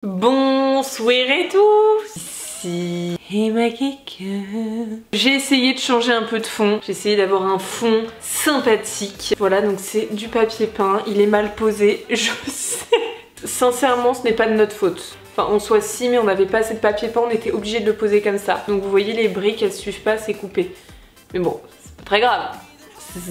Bonsoir et tous, ici Emma Cake. J'ai essayé de changer un peu de fond, j'ai essayé d'avoir un fond sympathique. Voilà, donc c'est du papier peint, il est mal posé, je sais. Sincèrement, ce n'est pas de notre faute. Enfin, en soi si, mais on n'avait pas assez de papier peint, on était obligé de le poser comme ça. Donc vous voyez, les briques, elles suivent pas, c'est coupé. Mais bon, c'est pas très grave.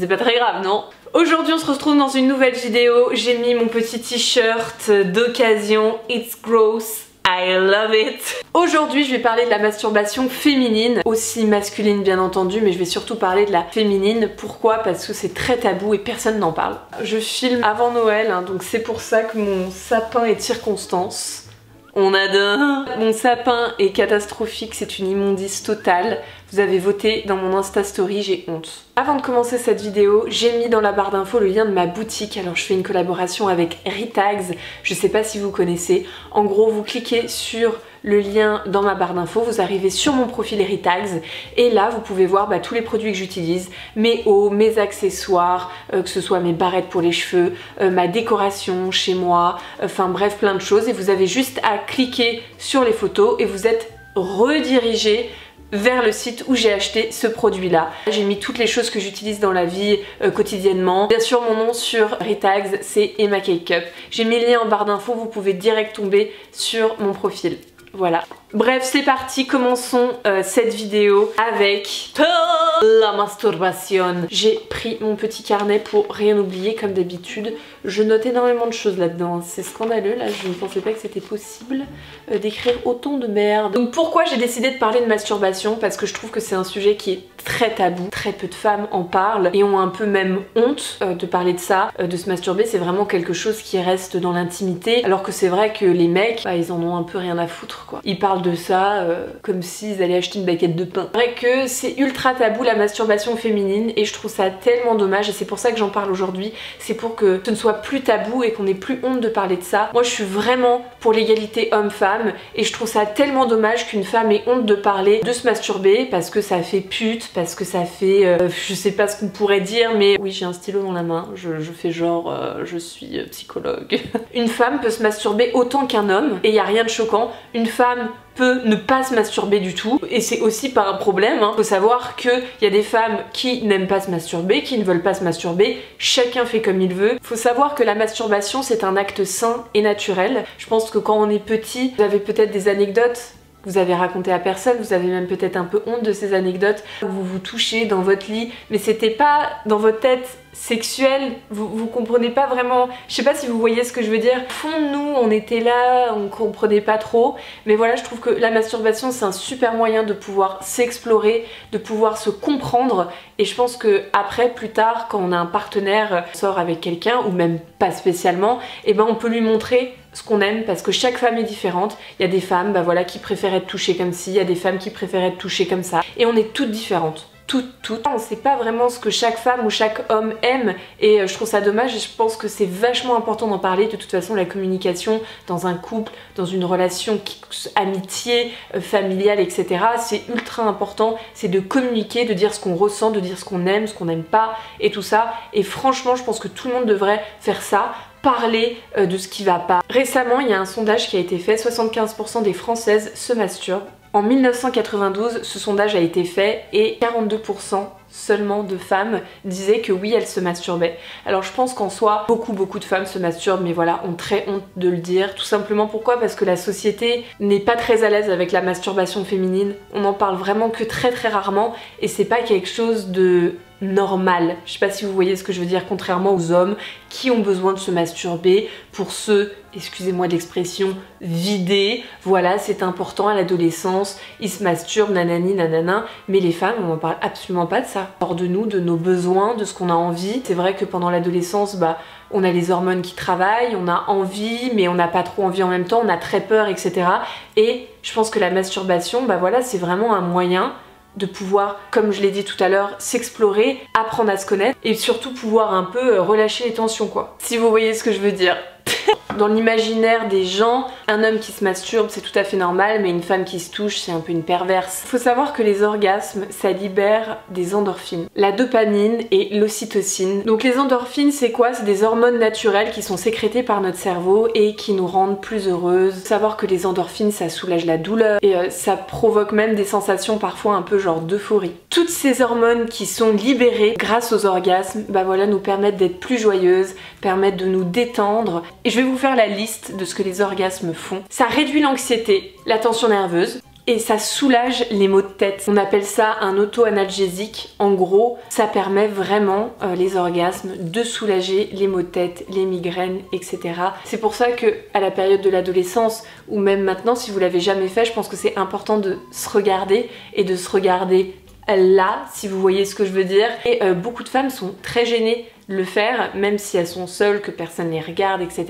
C'est pas très grave, non? Aujourd'hui on se retrouve dans une nouvelle vidéo. J'ai mis mon petit t-shirt d'occasion. It's gross, I love it. Aujourd'hui je vais parler de la masturbation féminine, aussi masculine bien entendu, mais je vais surtout parler de la féminine. Pourquoi? Parce que c'est très tabou et personne n'en parle. Je filme avant Noël, hein, donc c'est pour ça que mon sapin est de circonstance. On adore. Mon sapin est catastrophique, c'est une immondice totale. Vous avez voté dans mon Insta Story, j'ai honte. Avant de commencer cette vidéo, j'ai mis dans la barre d'infos le lien de ma boutique. Alors je fais une collaboration avec Retags, je sais pas si vous connaissez. En gros, vous cliquez sur le lien dans ma barre d'infos, vous arrivez sur mon profil Retags et là vous pouvez voir tous les produits que j'utilise, mes hauts, mes accessoires, que ce soit mes barrettes pour les cheveux, ma décoration chez moi, enfin bref plein de choses, et vous avez juste à cliquer sur les photos et vous êtes redirigé vers le site où j'ai acheté ce produit là. J'ai mis toutes les choses que j'utilise dans la vie quotidiennement. Bien sûr mon nom sur Retags c'est Emma Cake. J'ai mis le lien en barre d'infos, vous pouvez direct tomber sur mon profil. Voilà. Bref, c'est parti, commençons cette vidéo avec la masturbation. J'ai pris mon petit carnet pour rien oublier comme d'habitude. Je note énormément de choses là-dedans. C'est scandaleux, là, je ne pensais pas que c'était possible d'écrire autant de merde. Donc pourquoi j'ai décidé de parler de masturbation? Parce que je trouve que c'est un sujet qui est très tabou. Très peu de femmes en parlent et ont un peu même honte de parler de ça, de se masturber. C'est vraiment quelque chose qui reste dans l'intimité. Alors que c'est vrai que les mecs, ils en ont un peu rien à foutre, quoi. Ils parlent de ça comme s'ils allaient acheter une baguette de pain. C'est vrai que c'est ultra tabou la masturbation féminine et je trouve ça tellement dommage et c'est pour ça que j'en parle aujourd'hui. C'est pour que ce ne soit plus tabou et qu'on n'ait plus honte de parler de ça. Moi je suis vraiment pour l'égalité homme-femme et je trouve ça tellement dommage qu'une femme ait honte de parler de se masturber parce que ça fait pute, parce que ça fait je sais pas ce qu'on pourrait dire, mais oui, j'ai un stylo dans la main, je fais genre je suis psychologue. Une femme peut se masturber autant qu'un homme et il n'y a rien de choquant. Une femme peut ne pas se masturber du tout et c'est aussi pas un problème, hein. Faut savoir qu'il y a des femmes qui n'aiment pas se masturber, qui ne veulent pas se masturber, chacun fait comme il veut. Faut savoir que la masturbation c'est un acte sain et naturel. Je pense que quand on est petit, vous avez peut-être des anecdotes vous avez raconté à personne, vous avez même peut-être un peu honte de ces anecdotes, vous vous touchez dans votre lit, mais c'était pas dans votre tête sexuelle, vous comprenez pas vraiment, je sais pas si vous voyez ce que je veux dire. Au fond de nous, on était là, on comprenait pas trop, mais voilà, je trouve que la masturbation c'est un super moyen de pouvoir s'explorer, de pouvoir se comprendre, et je pense que après, plus tard, quand on a un partenaire, sort avec quelqu'un, ou même pas spécialement, et ben on peut lui montrer ce qu'on aime parce que chaque femme est différente. Il y a des femmes voilà, qui préfèrent être touchées comme ci, il y a des femmes qui préfèrent être touchées comme ça. Et on est toutes différentes. Toutes. On sait pas vraiment ce que chaque femme ou chaque homme aime et je trouve ça dommage et je pense que c'est vachement important d'en parler. De toute façon, la communication dans un couple, dans une relation amitié, familiale, etc. c'est ultra important. C'est de communiquer, de dire ce qu'on ressent, de dire ce qu'on aime, ce qu'on n'aime pas et tout ça. Et franchement, je pense que tout le monde devrait faire ça. Parler de ce qui va pas. Récemment, il y a un sondage qui a été fait, 75% des Françaises se masturbent. En 1992, ce sondage a été fait et 42% seulement de femmes disaient que oui, elles se masturbaient. Alors je pense qu'en soi, beaucoup de femmes se masturbent, mais voilà, ont très honte de le dire. Tout simplement pourquoi? Parce que la société n'est pas très à l'aise avec la masturbation féminine. On en parle vraiment que très rarement et c'est pas quelque chose de normal. Je sais pas si vous voyez ce que je veux dire, contrairement aux hommes qui ont besoin de se masturber pour se, excusez-moi de l'expression, vider. Voilà, c'est important à l'adolescence, ils se masturbent, nanani, nanana, mais les femmes, on n'en parle absolument pas de ça. Hors de nous, de nos besoins, de ce qu'on a envie. C'est vrai que pendant l'adolescence, on a les hormones qui travaillent, on a envie, mais on n'a pas trop envie en même temps, on a très peur, etc. Et je pense que la masturbation, voilà, c'est vraiment un moyen de pouvoir, comme je l'ai dit tout à l'heure, s'explorer, apprendre à se connaître et surtout pouvoir un peu relâcher les tensions, quoi. Si vous voyez ce que je veux dire. Dans l'imaginaire des gens, un homme qui se masturbe c'est tout à fait normal, mais une femme qui se touche c'est un peu une perverse. Faut savoir que les orgasmes ça libère des endorphines, la dopamine et l'ocytocine. Donc les endorphines c'est quoi? C'est des hormones naturelles qui sont sécrétées par notre cerveau et qui nous rendent plus heureuses. Faut savoir que les endorphines ça soulage la douleur et ça provoque même des sensations parfois un peu genre d'euphorie. Toutes ces hormones qui sont libérées grâce aux orgasmes, bah voilà, nous permettent d'être plus joyeuses, permettent de nous détendre. Et je vais vous faire la liste de ce que les orgasmes font. Ça réduit l'anxiété, la tension nerveuse, et ça soulage les maux de tête. On appelle ça un auto-analgésique. En gros, ça permet vraiment, les orgasmes, de soulager les maux de tête, les migraines, etc. C'est pour ça que à la période de l'adolescence, ou même maintenant, si vous l'avez jamais fait, je pense que c'est important de se regarder et de se regarder là, si vous voyez ce que je veux dire. Et beaucoup de femmes sont très gênées de le faire, même si elles sont seules, que personne les regarde, etc.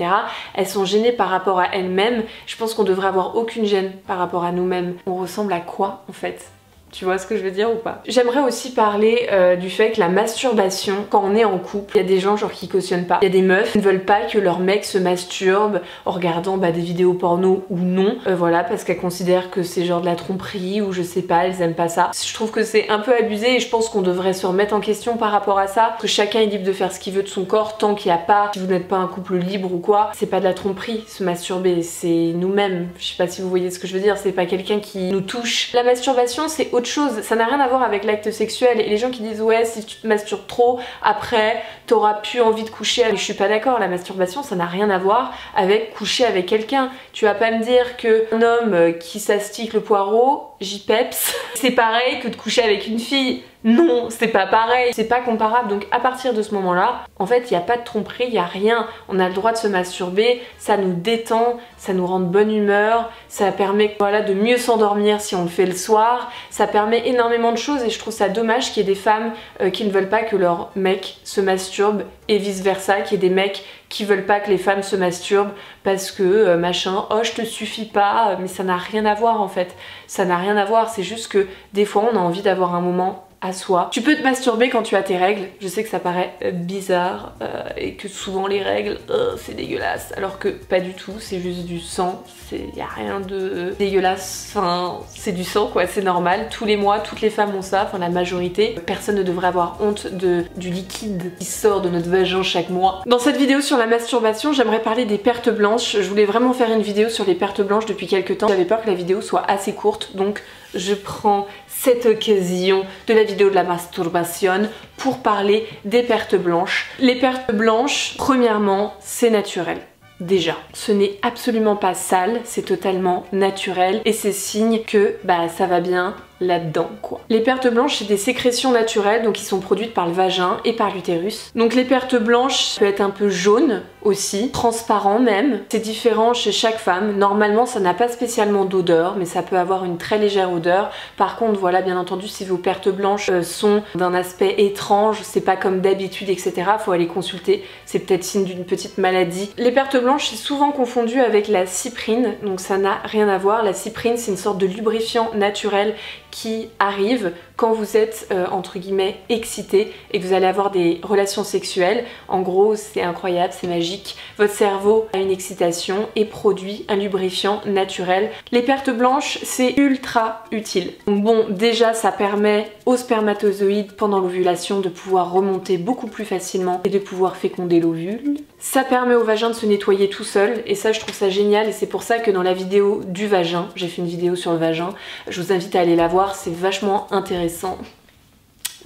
Elles sont gênées par rapport à elles-mêmes. Je pense qu'on devrait avoir aucune gêne par rapport à nous-mêmes. On ressemble à quoi en fait? Tu vois ce que je veux dire ou pas? J'aimerais aussi parler du fait que la masturbation, quand on est en couple, il y a des gens genre qui cautionnent pas. Il y a des meufs qui ne veulent pas que leur mec se masturbe en regardant des vidéos porno ou non. Voilà, parce qu'elles considèrent que c'est genre de la tromperie ou je sais pas, elles aiment pas ça. Je trouve que c'est un peu abusé et je pense qu'on devrait se remettre en question par rapport à ça. Que chacun est libre de faire ce qu'il veut de son corps tant qu'il n'y a pas, si vous n'êtes pas un couple libre ou quoi, c'est pas de la tromperie, se masturber, c'est nous-mêmes. Je sais pas si vous voyez ce que je veux dire, c'est pas quelqu'un qui nous touche. La masturbation c'est autre chose, ça n'a rien à voir avec l'acte sexuel et les gens qui disent ouais si tu te masturbes trop après t'auras plus envie de coucher avec... Je suis pas d'accord, la masturbation ça n'a rien à voir avec coucher avec quelqu'un. Tu vas pas me dire que un homme qui s'astique le poireau, j'y peps, c'est pareil que de coucher avec une fille. Non, c'est pas pareil, c'est pas comparable. Donc à partir de ce moment-là, en fait, il n'y a pas de tromperie, il n'y a rien. On a le droit de se masturber, ça nous détend, ça nous rend de bonne humeur, ça permet voilà, de mieux s'endormir si on le fait le soir. Ça permet énormément de choses et je trouve ça dommage qu'il y ait des femmes qui ne veulent pas que leur mec se masturbe et vice versa, qu'il y ait des mecs qui veulent pas que les femmes se masturbent parce que machin, oh je te suffis pas, mais ça n'a rien à voir en fait. Ça n'a rien à voir, c'est juste que des fois on a envie d'avoir un moment à soi. Tu peux te masturber quand tu as tes règles, je sais que ça paraît bizarre et que souvent les règles c'est dégueulasse, alors que pas du tout, c'est juste du sang, y a rien de dégueulasse, enfin c'est du sang quoi, c'est normal, tous les mois, toutes les femmes ont ça, enfin la majorité, personne ne devrait avoir honte du liquide qui sort de notre vagin chaque mois. Dans cette vidéo sur la masturbation, j'aimerais parler des pertes blanches, je voulais vraiment faire une vidéo sur les pertes blanches depuis quelques temps, j'avais peur que la vidéo soit assez courte, donc je prends cette occasion de la vidéo de la masturbation pour parler des pertes blanches. Les pertes blanches, premièrement, c'est naturel. Déjà, ce n'est absolument pas sale, c'est totalement naturel et c'est signe que ça va bien là-dedans quoi. Les pertes blanches c'est des sécrétions naturelles donc qui sont produites par le vagin et par l'utérus. Donc les pertes blanches ça peut être un peu jaune aussi, transparent même. C'est différent chez chaque femme. Normalement ça n'a pas spécialement d'odeur mais ça peut avoir une très légère odeur. Par contre voilà bien entendu si vos pertes blanches sont d'un aspect étrange, c'est pas comme d'habitude etc. Faut aller consulter, c'est peut-être signe d'une petite maladie. Les pertes blanches c'est souvent confondu avec la cyprine donc ça n'a rien à voir. La cyprine c'est une sorte de lubrifiant naturel qui arrive quand vous êtes entre guillemets excité et que vous allez avoir des relations sexuelles. En gros c'est incroyable, c'est magique. Votre cerveau a une excitation et produit un lubrifiant naturel. Les pertes blanches c'est ultra utile. Donc bon déjà ça permet aux spermatozoïdes pendant l'ovulation de pouvoir remonter beaucoup plus facilement et de pouvoir féconder l'ovule. Ça permet au vagin de se nettoyer tout seul et ça je trouve ça génial et c'est pour ça que dans la vidéo du vagin, j'ai fait une vidéo sur le vagin, je vous invite à aller la voir, c'est vachement intéressant.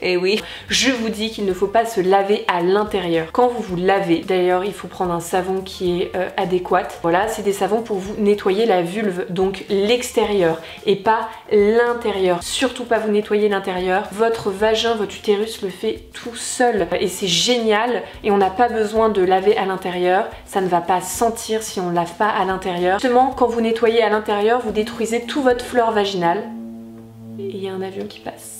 Et oui, je vous dis qu'il ne faut pas se laver à l'intérieur. Quand vous vous lavez, d'ailleurs il faut prendre un savon qui est adéquat. Voilà, c'est des savons pour vous nettoyer la vulve, donc l'extérieur et pas l'intérieur. Surtout pas vous nettoyer l'intérieur. Votre vagin, votre utérus le fait tout seul et c'est génial et on n'a pas besoin de laver à l'intérieur. Ça ne va pas sentir si on ne lave pas à l'intérieur. Justement, quand vous nettoyez à l'intérieur, vous détruisez tout votre flore vaginale. Et il y a un avion qui passe.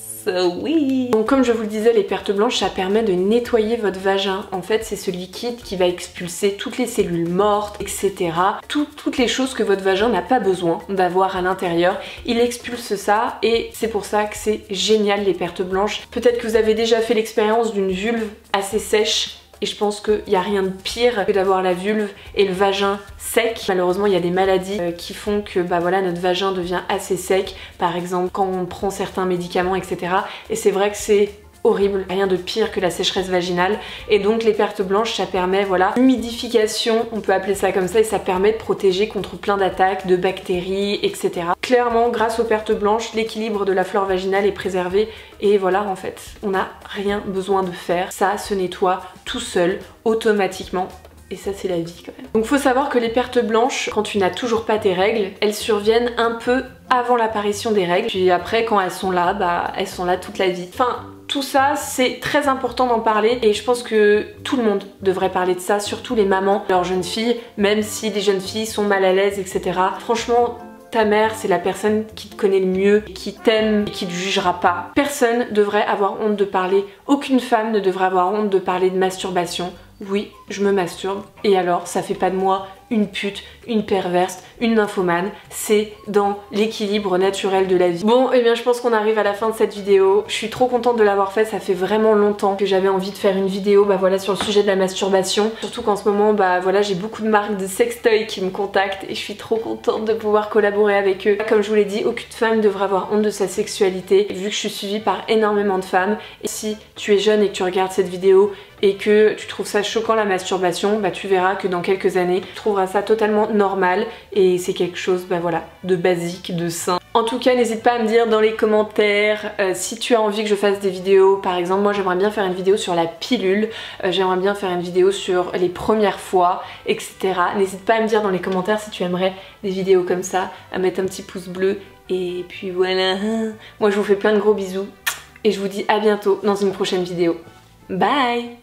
Oui. Donc comme je vous le disais, les pertes blanches ça permet de nettoyer votre vagin. En fait c'est ce liquide qui va expulser toutes les cellules mortes, etc. Toutes les choses que votre vagin n'a pas besoin d'avoir à l'intérieur. Il expulse ça et c'est pour ça que c'est génial les pertes blanches. Peut-être que vous avez déjà fait l'expérience d'une vulve assez sèche et je pense qu'il n'y a rien de pire que d'avoir la vulve et le vagin sec. Malheureusement il y a des maladies qui font que bah voilà, notre vagin devient assez sec, par exemple quand on prend certains médicaments etc. Et c'est vrai que c'est horrible, rien de pire que la sécheresse vaginale, et donc les pertes blanches ça permet, voilà, l'humidification, on peut appeler ça comme ça, et ça permet de protéger contre plein d'attaques, de bactéries, etc. Clairement, grâce aux pertes blanches, l'équilibre de la flore vaginale est préservé, et voilà, en fait, on n'a rien besoin de faire, ça se nettoie tout seul, automatiquement. Et ça c'est la vie quand même. Donc faut savoir que les pertes blanches, quand tu n'as toujours pas tes règles, elles surviennent un peu avant l'apparition des règles. Puis après quand elles sont là, bah elles sont là toute la vie. Enfin, tout ça c'est très important d'en parler et je pense que tout le monde devrait parler de ça, surtout les mamans, leurs jeunes filles, même si les jeunes filles sont mal à l'aise, etc. Franchement, ta mère, c'est la personne qui te connaît le mieux, qui t'aime et qui ne jugera pas. Personne ne devrait avoir honte de parler, aucune femme ne devrait avoir honte de parler de masturbation. Oui, je me masturbe, et alors ça fait pas de moi une pute, une perverse, une nymphomane, c'est dans l'équilibre naturel de la vie. Bon, et bien je pense qu'on arrive à la fin de cette vidéo, je suis trop contente de l'avoir fait, ça fait vraiment longtemps que j'avais envie de faire une vidéo bah voilà, sur le sujet de la masturbation, surtout qu'en ce moment bah voilà, j'ai beaucoup de marques de sextoy qui me contactent et je suis trop contente de pouvoir collaborer avec eux. Comme je vous l'ai dit, aucune femme ne devrait avoir honte de sa sexualité, vu que je suis suivie par énormément de femmes, et si tu es jeune et que tu regardes cette vidéo et que tu trouves ça choquant la masturbation, bah tu verras que dans quelques années, tu trouveras ça totalement normal et c'est quelque chose bah voilà, de basique, de sain. En tout cas, n'hésite pas à me dire dans les commentaires si tu as envie que je fasse des vidéos. Par exemple, moi j'aimerais bien faire une vidéo sur la pilule, j'aimerais bien faire une vidéo sur les premières fois, etc. N'hésite pas à me dire dans les commentaires si tu aimerais des vidéos comme ça, à mettre un petit pouce bleu. Et puis voilà, moi je vous fais plein de gros bisous et je vous dis à bientôt dans une prochaine vidéo. Bye!